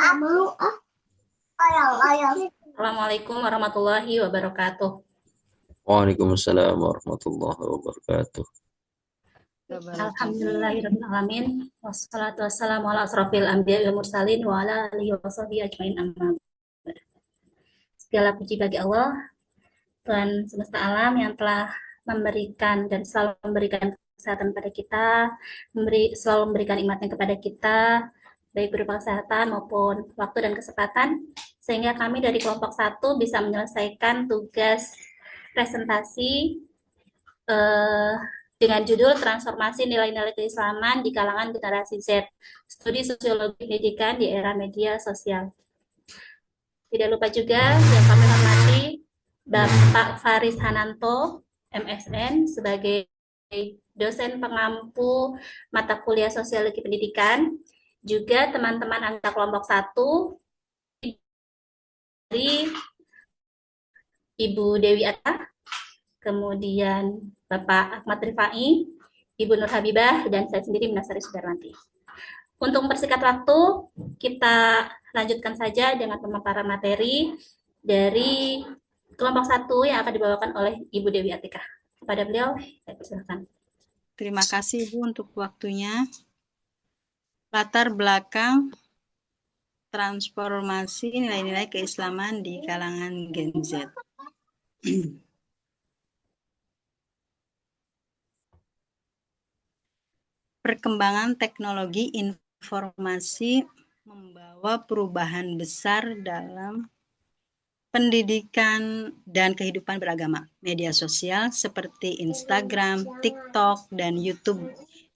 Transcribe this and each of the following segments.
Assalamualaikum warahmatullahi wabarakatuh. Waalaikumsalam warahmatullahi wabarakatuh. Alhamdulillahirabbil alamin. Wassalatu wassalamu ala asrofil anbiya'i wal mursalin wa ala alihi washabihi ajmain amma ba'd. Segala puji bagi Allah, Tuhan semesta alam yang telah memberikan dan selalu memberikan kesehatan pada kita, selalu memberikan nikmatnya kepada kita, baik berupa kesehatan maupun waktu dan kesempatan, sehingga kami dari kelompok 1 bisa menyelesaikan tugas presentasi dengan judul Transformasi Nilai-Nilai Keislaman di Kalangan Generasi Z, Studi Sosiologi Pendidikan di Era Media Sosial. Tidak lupa juga yang kami hormati Bapak Faris Hananto, MSN, sebagai dosen pengampu mata kuliah Sosiologi Pendidikan, juga teman-teman anggota kelompok 1 dari Ibu Dewi Atta, kemudian Bapak Ahmad Rifai, Ibu Nur Habibah, dan saya sendiri Minasari Sudarwanti. Untuk mempersingkat waktu, kita lanjutkan saja dengan pemaparan materi dari kelompok 1 yang akan dibawakan oleh Ibu Dewi Atika. Kepada beliau, saya persilakan. Terima kasih Ibu untuk waktunya. Latar belakang transformasi nilai-nilai keislaman di kalangan Gen Z. Perkembangan teknologi informasi membawa perubahan besar dalam pendidikan dan kehidupan beragama. Media sosial seperti Instagram, TikTok, dan YouTube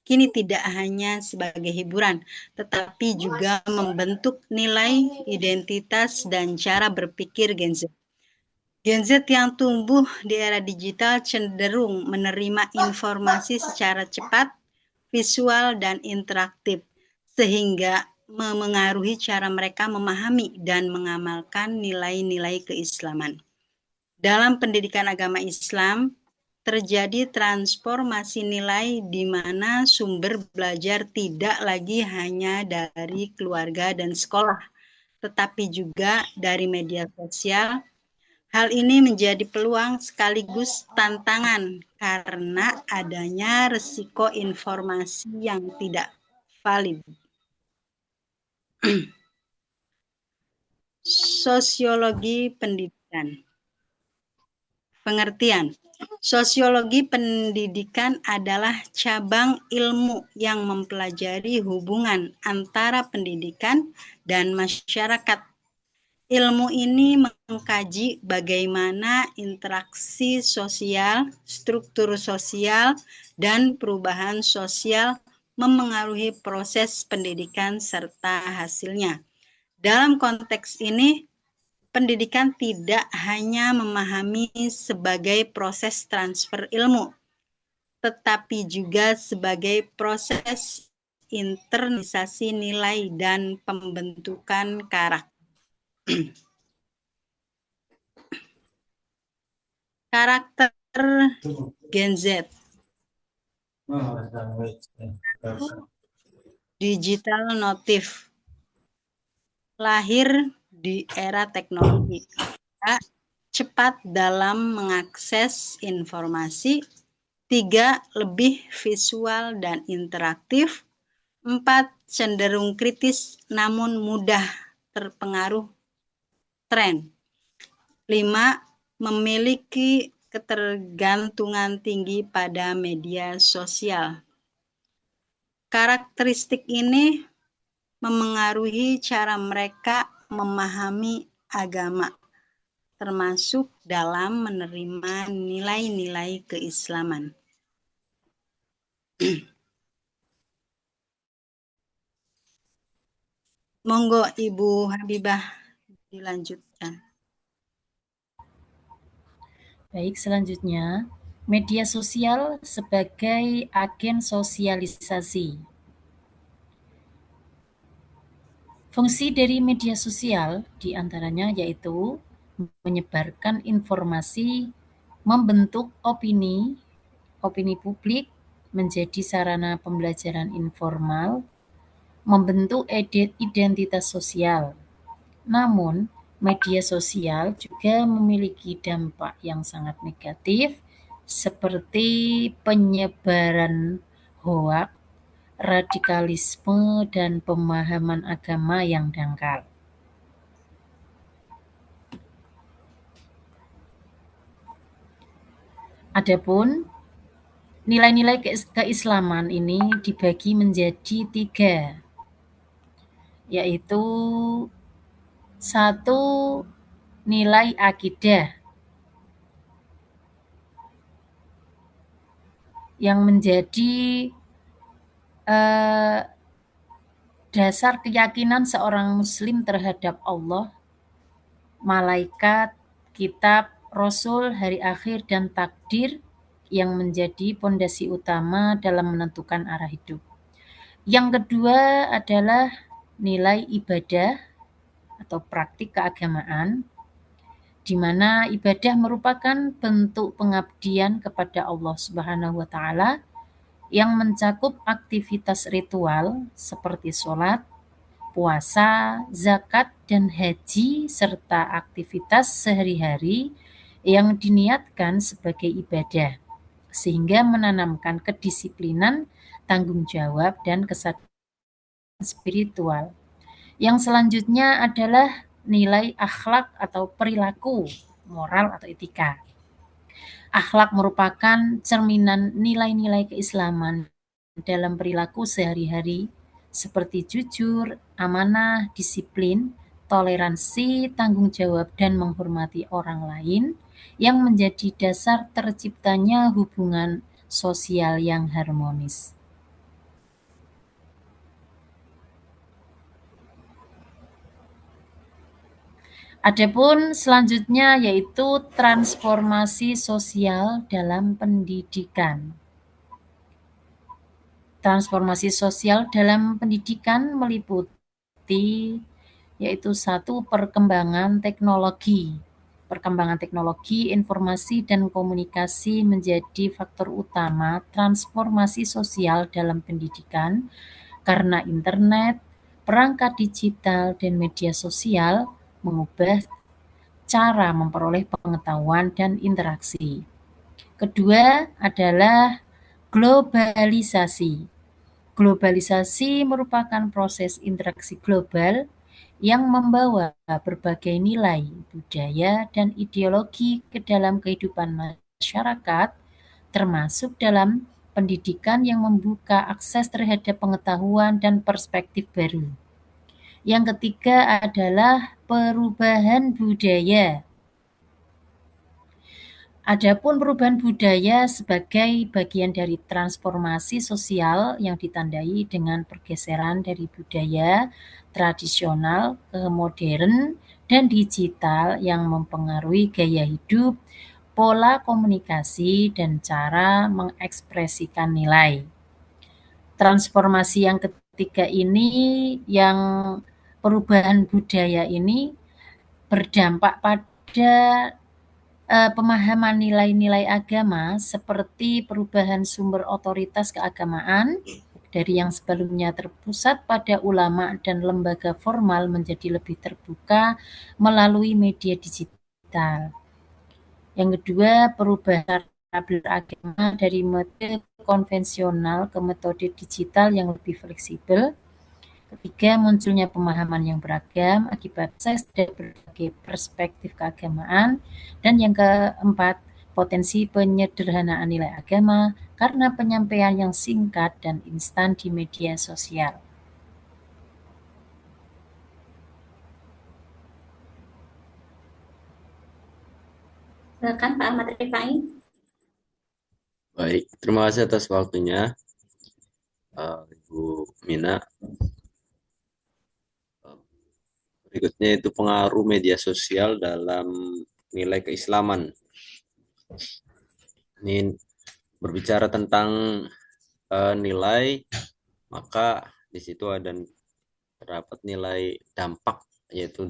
kini tidak hanya sebagai hiburan, tetapi juga membentuk nilai, identitas, dan cara berpikir Gen Z. Gen Z yang tumbuh di era digital cenderung menerima informasi secara cepat, visual, dan interaktif, sehingga memengaruhi cara mereka memahami dan mengamalkan nilai-nilai keislaman. Dalam pendidikan agama Islam, terjadi transformasi nilai di mana sumber belajar tidak lagi hanya dari keluarga dan sekolah, tetapi juga dari media sosial. Hal ini menjadi peluang sekaligus tantangan karena adanya risiko informasi yang tidak valid. Sosiologi pendidikan. Pengertian. Sosiologi pendidikan adalah cabang ilmu yang mempelajari hubungan antara pendidikan dan masyarakat. Ilmu ini mengkaji bagaimana interaksi sosial, struktur sosial, dan perubahan sosial memengaruhi proses pendidikan serta hasilnya. Dalam konteks ini, pendidikan tidak hanya memahami sebagai proses transfer ilmu, tetapi juga sebagai proses internalisasi nilai dan pembentukan karakter. Karakter Gen Z. Digital native. Lahir di era teknologi. Cepat dalam mengakses informasi. 3. Lebih visual dan interaktif. 4. Cenderung kritis namun mudah terpengaruh tren. 5. Memiliki ketergantungan tinggi pada media sosial. Karakteristik ini memengaruhi cara mereka memahami agama, termasuk dalam menerima nilai-nilai keislaman. Monggo Ibu Habibah dilanjutkan. Baik, selanjutnya, media sosial sebagai agen sosialisasi. Fungsi dari media sosial diantaranya yaitu menyebarkan informasi, membentuk opini publik menjadi sarana pembelajaran informal, membentuk identitas sosial, Namun, media sosial juga memiliki dampak yang sangat negatif seperti penyebaran hoak, radikalisme, dan pemahaman agama yang dangkal. Adapun nilai-nilai keislaman ini dibagi menjadi 3, yaitu 1. Nilai akidah yang menjadi dasar keyakinan seorang muslim terhadap Allah, malaikat, kitab, rasul, hari akhir, dan takdir yang menjadi pondasi utama dalam menentukan arah hidup. Yang kedua adalah nilai ibadah atau praktik keagamaan, di mana ibadah merupakan bentuk pengabdian kepada Allah Subhanahu wa Ta'ala yang mencakup aktivitas ritual seperti sholat, puasa, zakat, dan haji, serta aktivitas sehari-hari yang diniatkan sebagai ibadah, sehingga menanamkan kedisiplinan, tanggung jawab, dan kesadaran spiritual. Yang selanjutnya adalah nilai akhlak atau perilaku, moral atau etika. Akhlak merupakan cerminan nilai-nilai keislaman dalam perilaku sehari-hari seperti jujur, amanah, disiplin, toleransi, tanggung jawab, dan menghormati orang lain yang menjadi dasar terciptanya hubungan sosial yang harmonis. Adapun selanjutnya yaitu transformasi sosial dalam pendidikan. Transformasi sosial dalam pendidikan meliputi yaitu 1. Perkembangan teknologi. Perkembangan teknologi, informasi, dan komunikasi menjadi faktor utama transformasi sosial dalam pendidikan karena internet, perangkat digital, dan media sosial mengubah cara memperoleh pengetahuan dan interaksi. Kedua adalah globalisasi. Globalisasi merupakan proses interaksi global yang membawa berbagai nilai, budaya, dan ideologi ke dalam kehidupan masyarakat, termasuk dalam pendidikan yang membuka akses terhadap pengetahuan dan perspektif baru. Yang ketiga adalah perubahan budaya. Adapun perubahan budaya sebagai bagian dari transformasi sosial yang ditandai dengan pergeseran dari budaya tradisional ke modern dan digital yang mempengaruhi gaya hidup, pola komunikasi, dan cara mengekspresikan nilai. Transformasi yang ketiga ini, yang perubahan budaya ini berdampak pada pemahaman nilai-nilai agama seperti perubahan sumber otoritas keagamaan dari yang sebelumnya terpusat pada ulama dan lembaga formal menjadi lebih terbuka melalui media digital. Yang kedua, perubahan cara beragama dari metode konvensional ke metode digital yang lebih fleksibel. Ketiga, munculnya pemahaman yang beragam akibat akses dari berbagai perspektif keagamaan. Dan yang keempat, potensi penyederhanaan nilai agama karena penyampaian yang singkat dan instan di media sosial. Silakan Pak Ahmad Rifai. Baik, terima kasih atas waktunya, Ibu Mina. Berikutnya itu pengaruh media sosial dalam nilai keislaman. Ini berbicara tentang nilai, maka di situ ada terdapat nilai dampak, yaitu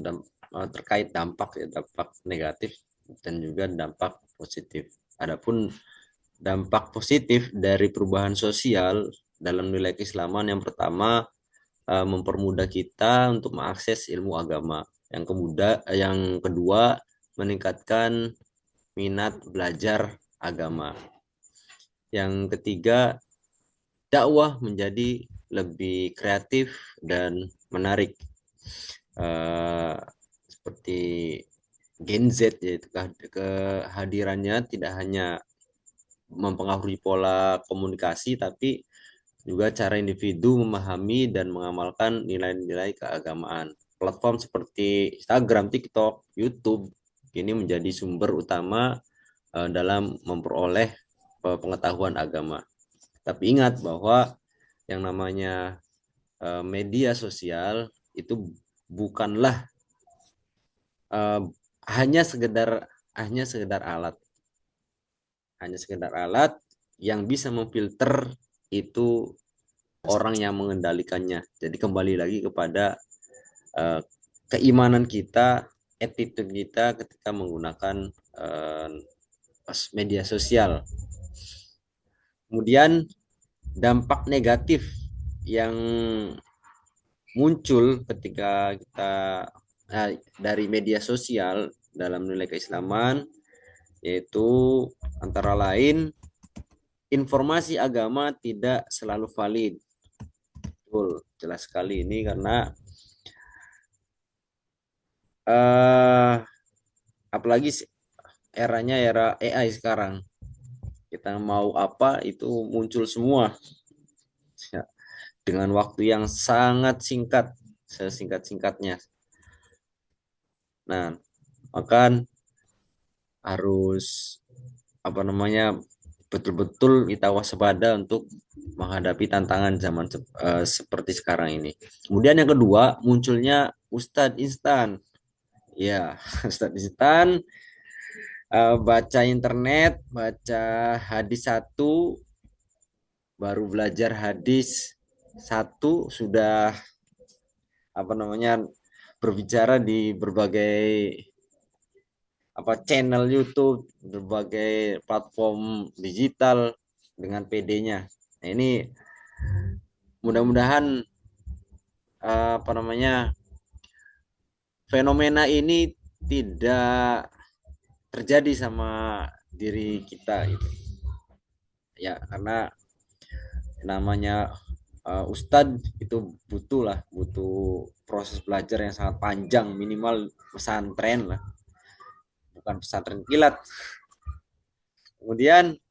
terkait dampak, ya, dampak negatif dan juga dampak positif. Adapun dampak positif dari perubahan sosial dalam nilai keislaman, yang pertama, mempermudah kita untuk mengakses ilmu agama. Yang kedua, meningkatkan minat belajar agama. Yang ketiga, dakwah menjadi lebih kreatif dan menarik. Seperti Gen Z, yaitu kehadirannya tidak hanya mempengaruhi pola komunikasi, tapi juga cara individu memahami dan mengamalkan nilai-nilai keagamaan. Platform seperti Instagram, TikTok, YouTube ini menjadi sumber utama dalam memperoleh pengetahuan agama. Tapi ingat bahwa yang namanya media sosial itu bukanlah hanya sekedar alat. Hanya sekedar alat yang bisa memfilter itu orang yang mengendalikannya. Jadi kembali lagi kepada keimanan kita, attitude kita ketika menggunakan media sosial. Kemudian dampak negatif yang muncul ketika kita dari media sosial dalam nilai keislaman, yaitu antara lain informasi agama tidak selalu valid. Betul, jelas sekali ini karena apalagi eranya era AI sekarang. Kita mau apa itu muncul semua dengan waktu yang sangat singkat, sesingkat-singkatnya. Nah, maka harus betul-betul kita waspada untuk menghadapi tantangan zaman seperti sekarang ini. Kemudian yang kedua, munculnya Ustadz Instan. Ya, Ustadz Instan, baca internet, baca hadis 1, baru belajar hadis 1 sudah berbicara di berbagai channel YouTube, berbagai platform digital dengan PD-nya. Nah, ini mudah-mudahan fenomena ini tidak terjadi sama diri kita gitu. Ya, karena namanya Ustadz itu butuh proses belajar yang sangat panjang, minimal pesantren lah, bukan pesantren kilat. Kemudian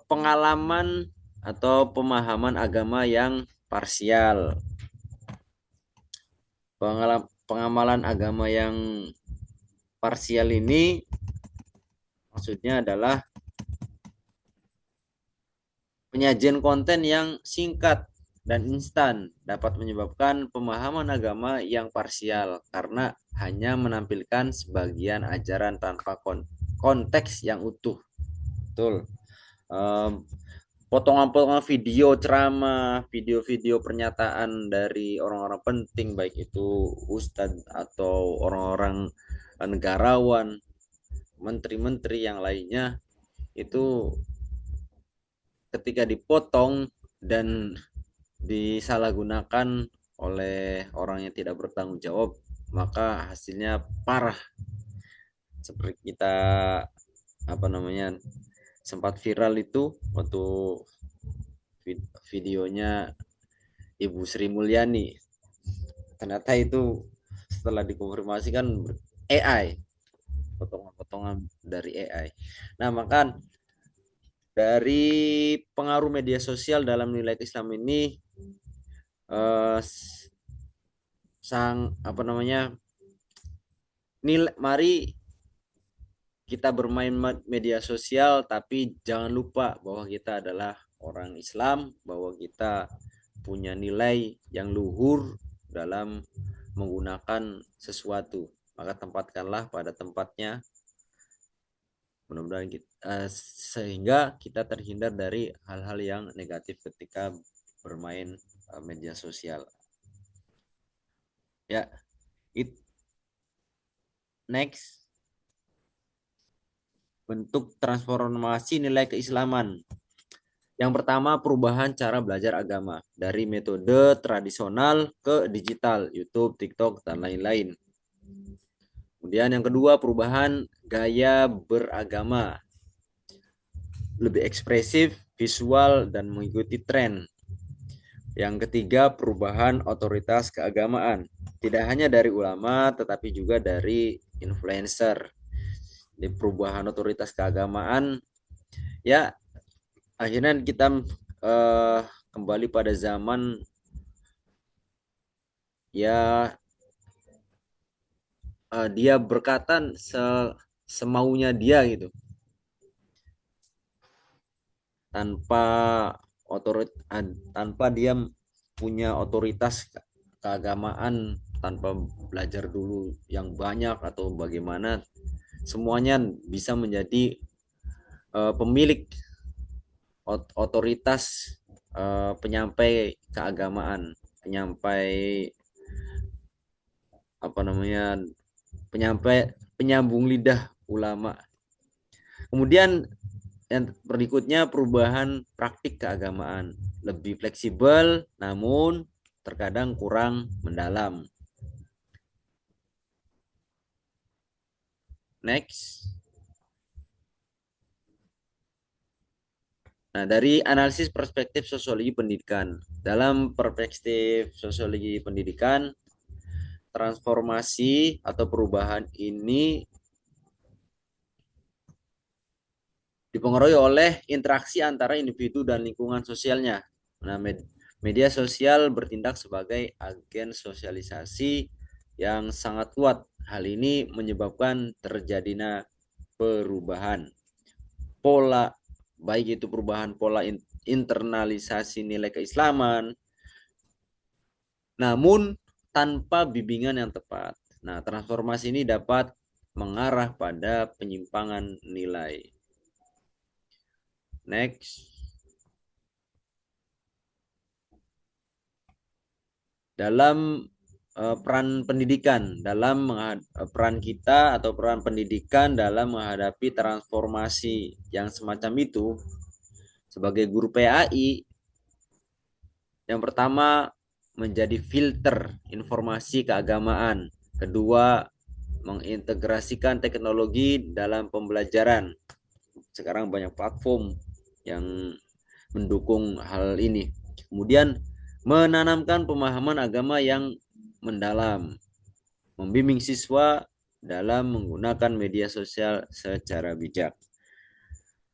pengalaman atau pemahaman agama yang parsial. Pengamalan agama yang parsial ini maksudnya adalah penyajian konten yang singkat dan instan dapat menyebabkan pemahaman agama yang parsial karena hanya menampilkan sebagian ajaran tanpa konteks yang utuh. Betul. Potongan-potongan video ceramah, video-video pernyataan dari orang-orang penting, baik itu ustadz atau orang-orang negarawan, menteri-menteri yang lainnya, itu ketika dipotong dan disalahgunakan oleh orang yang tidak bertanggung jawab, maka hasilnya parah. Seperti kita sempat viral itu waktu videonya Ibu Sri Mulyani. Ternyata itu setelah dikonfirmasi kan AI, potongan-potongan dari AI. Nah, maka dari pengaruh media sosial dalam nilai Islam ini mari kita bermain media sosial, tapi jangan lupa bahwa kita adalah orang Islam, bahwa kita punya nilai yang luhur dalam menggunakan sesuatu. Maka tempatkanlah pada tempatnya, mudah-mudahan sehingga kita terhindar dari hal-hal yang negatif ketika bermain media sosial. Ya, next, bentuk transformasi nilai keislaman. Yang pertama, perubahan cara belajar agama dari metode tradisional ke digital, YouTube, TikTok, dan lain-lain. Kemudian yang kedua, perubahan gaya beragama, lebih ekspresif, visual, dan mengikuti tren. Yang ketiga, perubahan otoritas keagamaan, tidak hanya dari ulama, tetapi juga dari influencer. Di perubahan otoritas keagamaan, ya akhirnya kita kembali pada zaman ya dia berkata semaunya dia gitu, tanpa tanpa dia punya otoritas keagamaan, tanpa belajar dulu yang banyak atau bagaimana, semuanya bisa menjadi pemilik otoritas, penyampai keagamaan, penyambung lidah ulama. Kemudian yang berikutnya, perubahan praktik keagamaan, lebih fleksibel namun terkadang kurang mendalam. Next. Nah, dari analisis perspektif sosiologi pendidikan. Dalam perspektif sosiologi pendidikan, transformasi atau perubahan ini dipengaruhi oleh interaksi antara individu dan lingkungan sosialnya. Nah, media sosial bertindak sebagai agen sosialisasi yang sangat kuat. Hal ini menyebabkan terjadinya perubahan pola, baik itu perubahan pola internalisasi nilai keislaman, namun tanpa bimbingan yang tepat. Nah, transformasi ini dapat mengarah pada penyimpangan nilai. Next. Dalam peran pendidikan, peran kita atau peran pendidikan dalam menghadapi transformasi yang semacam itu, sebagai guru PAI, yang pertama menjadi filter informasi keagamaan, kedua mengintegrasikan teknologi dalam pembelajaran. Sekarang banyak platform yang mendukung hal ini. Kemudian menanamkan pemahaman agama yang mendalam, membimbing siswa dalam menggunakan media sosial secara bijak.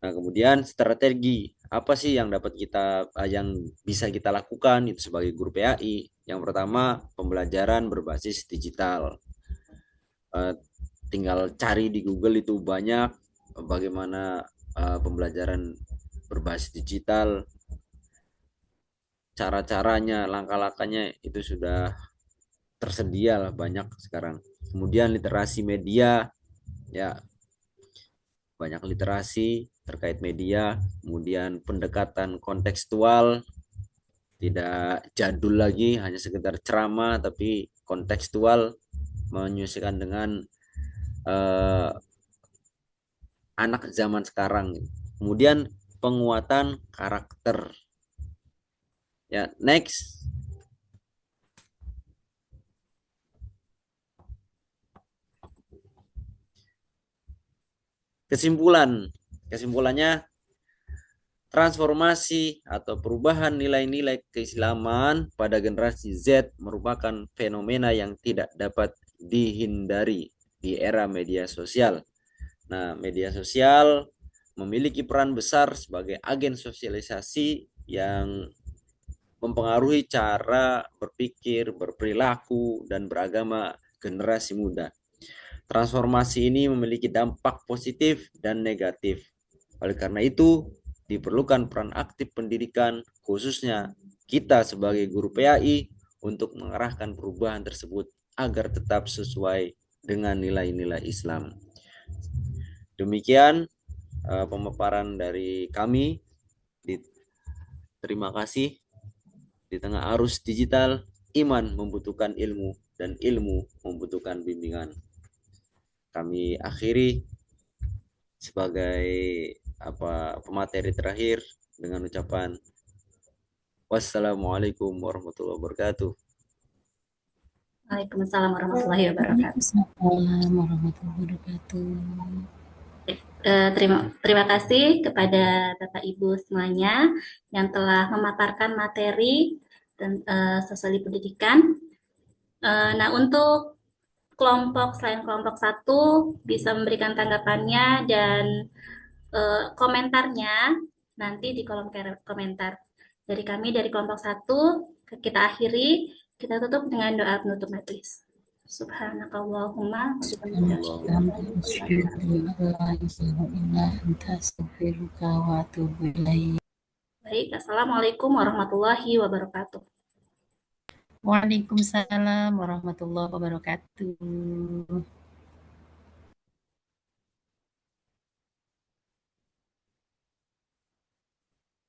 Nah, kemudian strategi apa sih yang bisa kita lakukan itu sebagai guru PAI? Yang pertama, pembelajaran berbasis digital. Tinggal cari di Google, itu banyak bagaimana pembelajaran berbasis digital, cara-caranya, langkah-langkahnya itu sudah tersedia lah banyak sekarang. Kemudian literasi media, ya banyak literasi terkait media. Kemudian pendekatan kontekstual, tidak jadul lagi hanya sekedar ceramah, tapi kontekstual, menyesuaikan dengan anak zaman sekarang. Kemudian penguatan karakter. Ya, next. Kesimpulannya, transformasi atau perubahan nilai-nilai keislaman pada generasi Z merupakan fenomena yang tidak dapat dihindari di era media sosial. Nah, media sosial memiliki peran besar sebagai agen sosialisasi yang mempengaruhi cara berpikir, berperilaku, dan beragama generasi muda. Transformasi ini memiliki dampak positif dan negatif. Oleh karena itu, diperlukan peran aktif pendidikan, khususnya kita sebagai guru PAI, untuk mengarahkan perubahan tersebut agar tetap sesuai dengan nilai-nilai Islam. Demikian pemaparan dari kami. Terima kasih. Di tengah arus digital, iman membutuhkan ilmu dan ilmu membutuhkan bimbingan. Kami akhiri sebagai pemateri terakhir. dengan ucapan wassalamualaikum warahmatullahi wabarakatuh. Waalaikumsalam warahmatullahi wabarakatuh. Waalaikumsalam warahmatullahi wabarakatuh. Terima kasih kepada Bapak Ibu semuanya yang telah memaparkan materi dan sosial pendidikan. Nah, untuk selain kelompok 1 bisa memberikan tanggapannya dan komentarnya nanti di kolom komentar. Dari kami dari kelompok 1 kita akhiri, kita tutup dengan doa penutup majelis. Subhanakallahumma wa bihamdika. Baik, assalamualaikum warahmatullahi wabarakatuh. Waalaikumsalam warahmatullahi wabarakatuh.